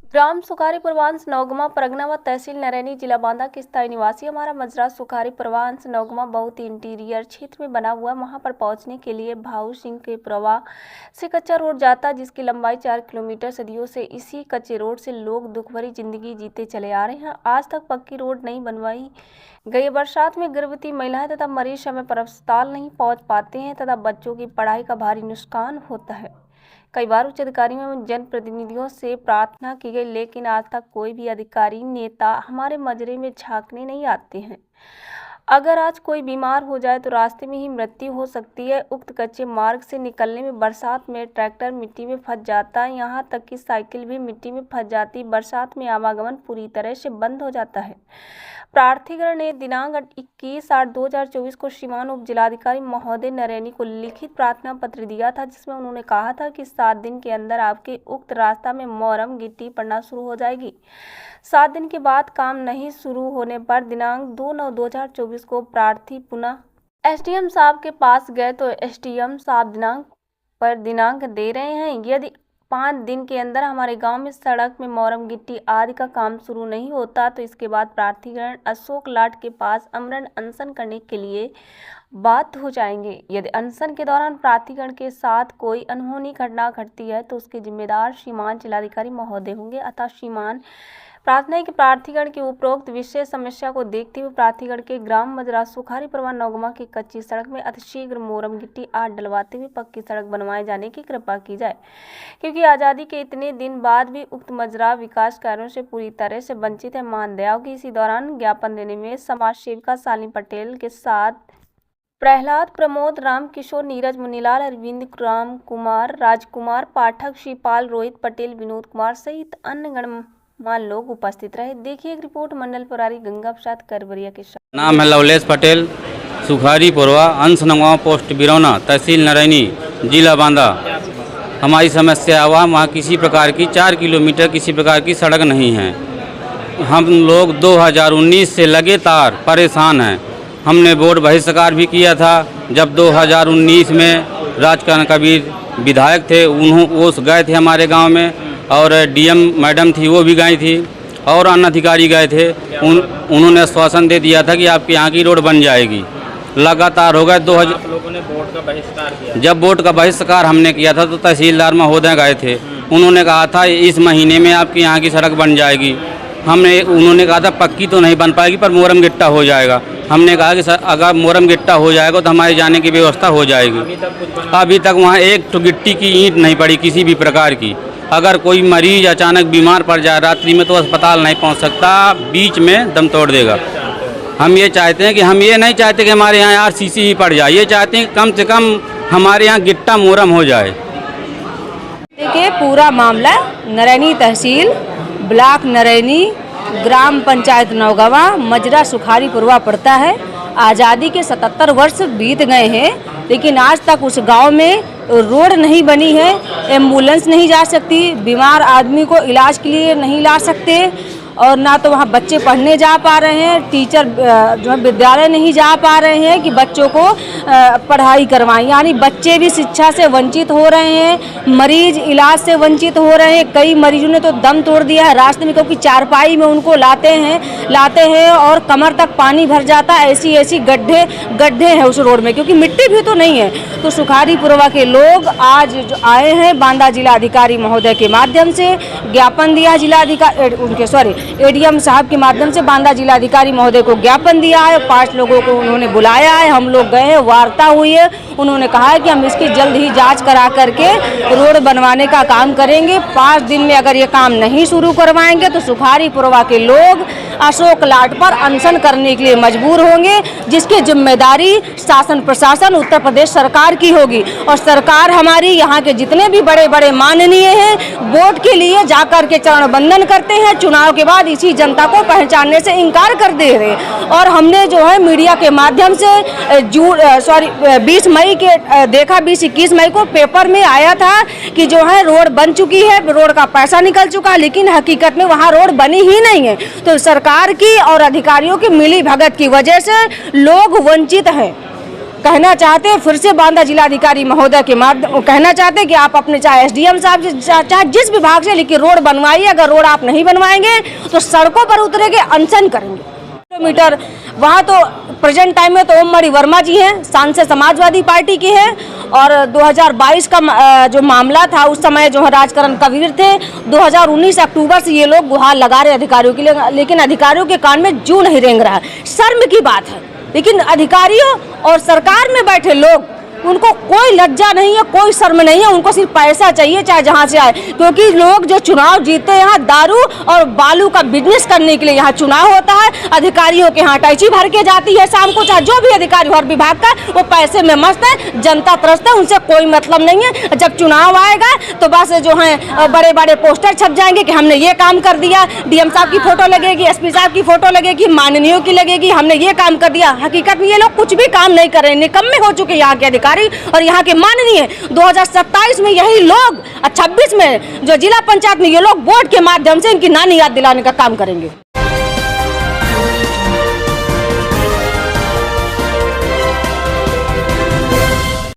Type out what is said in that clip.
ग्राम सुखारी पूर्वांश नौगमा परगना व तहसील नरैनी जिला बांदा के स्थायी निवासी हमारा मजरा सुखारी पूर्वांश नौगमा बहुत ही इंटीरियर क्षेत्र में बना हुआ। वहां पर पहुंचने के लिए भाऊ सिंह के प्रवाह से कच्चा रोड जाता, जिसकी लंबाई 4 किलोमीटर। सदियों से इसी कच्चे रोड से लोग दुख भरी जिंदगी जीते चले आ रहे हैं। आज तक पक्की रोड नहीं बनवाई गई। बरसात में गर्भवती महिलाएं तथा मरीज समय पर अस्पताल नहीं पहुँच पाते हैं तथा बच्चों की पढ़ाई का भारी नुकसान होता है। कई बार उच्च अधिकारियों एवं जनप्रतिनिधियों से प्रार्थना की गई, लेकिन आज तक कोई भी अधिकारी नेता हमारे मजरे में झांकने नहीं आते हैं। अगर आज कोई बीमार हो जाए तो रास्ते में ही मृत्यु हो सकती है। उक्त कच्चे मार्ग से निकलने में बरसात में ट्रैक्टर मिट्टी में फंस जाता है, यहाँ तक कि साइकिल भी मिट्टी में फंस जाती। बरसात में आवागमन पूरी तरह से बंद हो जाता है। प्रार्थीगण ने दिनांक 21/8/2024 को श्रीमान उप जिलाधिकारी महोदय नरैनी को लिखित प्रार्थना पत्र दिया था, जिसमें उन्होंने कहा था कि 7 दिन के अंदर आपके उक्त रास्ता में मोरम गिट्टी पड़ना शुरू हो जाएगी। 7 दिन के बाद काम नहीं शुरू होने पर दिनांक 2/9/2024 को प्रार्थी पुनः एसडीएम साहब के पास गए तो एसडीएम साहब दिनांक दे रहे हैं। यदि 5 दिन के अंदर हमारे गांव में सड़क में मोरम गिट्टी आदि का काम शुरू नहीं होता तो इसके बाद प्रार्थीगण अशोक लाट के पास आमरण अनशन करने के लिए बात हो जाएंगे। यदि अनशन के दौरान प्रार्थीगण के साथ कोई अनहोनी घटना घटती है तो उसके जिम्मेदार श्रीमान जिलाधिकारी महोदय होंगे। अतः श्रीमान प्रार्थना है कि प्रार्थीगण की उपरोक्त विशेष समस्या को देखते हुए प्रार्थीगण के ग्राम मजरा सुखारी परवान नौगमा की कच्ची सड़क में अतिशीघ्र मोरम गिट्टी आदि डलवाते हुए पक्की सड़क बनवाए जाने की कृपा की जाए, क्योंकि आज़ादी के इतने दिन बाद भी उक्त मजरा विकास कार्यों से पूरी तरह से वंचित है। मानदेय की इसी दौरान ज्ञापन देने में समाज सेविका शालिनी पटेल के साथ प्रहलाद, प्रमोद, राम किशोर, नीरज, मुनीलाल, अरविंद, राम कुमार, राजकुमार पाठक, शिवपाल, रोहित पटेल, विनोद कुमार सहित अन्य गणमान्य लोग उपस्थित रहे। देखिए एक रिपोर्ट मंडल प्रभारी गंगा प्रसाद करबरिया के साथ। नाम है लवलेश पटेल, सुखारी पुरवा, अंश नौगमा पोस्ट बिरौना, तहसील नरैनी, जिला बांदा। हमारी समस्या हुआ वहाँ किसी प्रकार की 4 किलोमीटर किसी प्रकार की सड़क नहीं है। हम लोग 2019 से लगातार परेशान हैं। हमने बोर्ड बहिष्कार भी किया था। जब 2019 में राजकरण कबीर विधायक थे, वो गए थे हमारे गांव में, और डीएम मैडम थी वो भी गई थी, और अन्य अधिकारी गए थे। उन्होंने आश्वासन दे दिया था कि आपके यहाँ की रोड बन जाएगी। लगातार हो गए 2000 लोगों ने बोर्ड का बहिष्कार किया। जब बोर्ड का बहिष्कार हमने किया था तो तहसीलदार महोदय गए थे। उन्होंने कहा था इस महीने में आपकी यहाँ की सड़क बन जाएगी। उन्होंने कहा था पक्की तो नहीं बन पाएगी पर मोरम गिट्टा हो जाएगा। हमने कहा कि सर अगर मोरम गिट्टा हो जाएगा तो हमारे जाने की व्यवस्था हो जाएगी। अभी तक वहाँ एक तो गिट्टी की ईंट नहीं पड़ी किसी भी प्रकार की। अगर कोई मरीज अचानक बीमार पड़ जाए रात्रि में तो अस्पताल नहीं पहुँच सकता, बीच में दम तोड़ देगा। हम ये चाहते हैं कि हम ये नहीं चाहते कि हमारे यहाँ आरसीसी ही पड़ जाए, ये चाहते हैं कम से कम हमारे यहाँ गिट्टा मोरम हो जाए। देखिए पूरा मामला नरैनी तहसील, ब्लॉक नरैनी, ग्राम पंचायत नौगवा, मजरा सुखारी पुरवा पड़ता है। आज़ादी के 77 वर्ष बीत गए हैं, लेकिन आज तक उस गांव में रोड नहीं बनी है। एम्बुलेंस नहीं जा सकती, बीमार आदमी को इलाज के लिए नहीं ला सकते, और ना तो वहाँ बच्चे पढ़ने जा पा रहे हैं, टीचर जो है विद्यालय नहीं जा पा रहे हैं कि बच्चों को पढ़ाई करवाएं। यानी बच्चे भी शिक्षा से वंचित हो रहे हैं, मरीज इलाज से वंचित हो रहे हैं। कई मरीजों ने तो दम तोड़ दिया है रास्ते में, क्योंकि चारपाई में उनको लाते हैं और कमर तक पानी भर जाता है। ऐसी गड्ढे हैं उस रोड में, क्योंकि मिट्टी भी तो नहीं है। तो सुखारी पुरवा के लोग आज जो आए हैं बांदा जिलाधिकारी महोदय के माध्यम से ज्ञापन दिया, एडीएम साहब के माध्यम से बांदा जिलाधिकारी महोदय को ज्ञापन दिया है। 5 लोगों को उन्होंने बुलाया है, हम लोग गए हैं, वार्ता हुई है। उन्होंने कहा है कि हम इसकी जल्द ही जांच करा करके रोड बनवाने का काम करेंगे। 5 दिन में अगर ये काम नहीं शुरू करवाएंगे तो सुखारी पुरवा के लोग अशोक लाट पर अनशन करने के लिए मजबूर होंगे, जिसकी जिम्मेदारी शासन प्रशासन उत्तर प्रदेश सरकार की होगी। और सरकार हमारी यहाँ के जितने भी बड़े बड़े माननीय हैं वोट के लिए जाकर के चरण बंदन करते हैं, चुनाव के बाद इसी जनता को पहचानने से इनकार कर दे रहे। और हमने जो है मीडिया के माध्यम से 20 मई के देखा, 20-21 मई को पेपर में आया था कि जो है रोड बन चुकी है, रोड का पैसा निकल चुका, लेकिन हकीकत में वहाँ रोड बनी ही नहीं है। तो सरकार की और अधिकारियों की मिली भगत की वजह से लोग वंचित हैं। कहना चाहते हैं फिर से बांदा जिलाधिकारी महोदय के माध्यम कहना चाहते हैं कि आप अपने चाहे एसडीएम साहब से चाहे जिस विभाग से, लेकिन रोड बनवाइए। अगर रोड आप नहीं बनवाएंगे तो सड़कों पर उतरेंगे, अनशन करेंगे। किलोमीटर वहाँ तो प्रेजेंट टाइम में तो ओम मणि वर्मा जी हैं, सांसद समाजवादी पार्टी के हैं, और 2022 का जो मामला था उस समय जो है राजकरण कबीर थे। 2019 अक्टूबर से ये लोग गुहार लगा रहे अधिकारियों के लिए, लेकिन अधिकारियों के कान में जू नहीं रेंग रहा है। शर्म की बात है, लेकिन अधिकारियों और सरकार में बैठे लोग, उनको कोई लज्जा नहीं है, कोई शर्म नहीं है। उनको सिर्फ पैसा चाहिए, चाहे जहां से आए, क्योंकि लोग जो चुनाव जीतते हैं यहाँ दारू और बालू का बिजनेस करने के लिए यहाँ चुनाव होता है। अधिकारियों के यहाँ टैक्सी भर के जाती है शाम को, चाहे जो भी अधिकारी हर विभाग का, वो पैसे में मस्त है, जनता त्रस्त है, उनसे कोई मतलब नहीं है। जब चुनाव आएगा तो बस जो है बड़े बड़े पोस्टर छप जाएंगे कि हमने ये काम कर दिया, डीएम साहब की फोटो लगेगी, एसपी साहब की फोटो लगेगी, माननीयों की लगेगी, हमने ये काम कर दिया। हकीकत में ये लोग कुछ भी काम नहीं कर रहे, निकम्मे हो चुके यहाँ के अधिकारी और यहाँ के माननीय। 2027 में यही लोग, 26 में जो जिला पंचायत में ये लोग वोट के माध्यम से इनकी नानी याद दिलाने का काम करेंगे।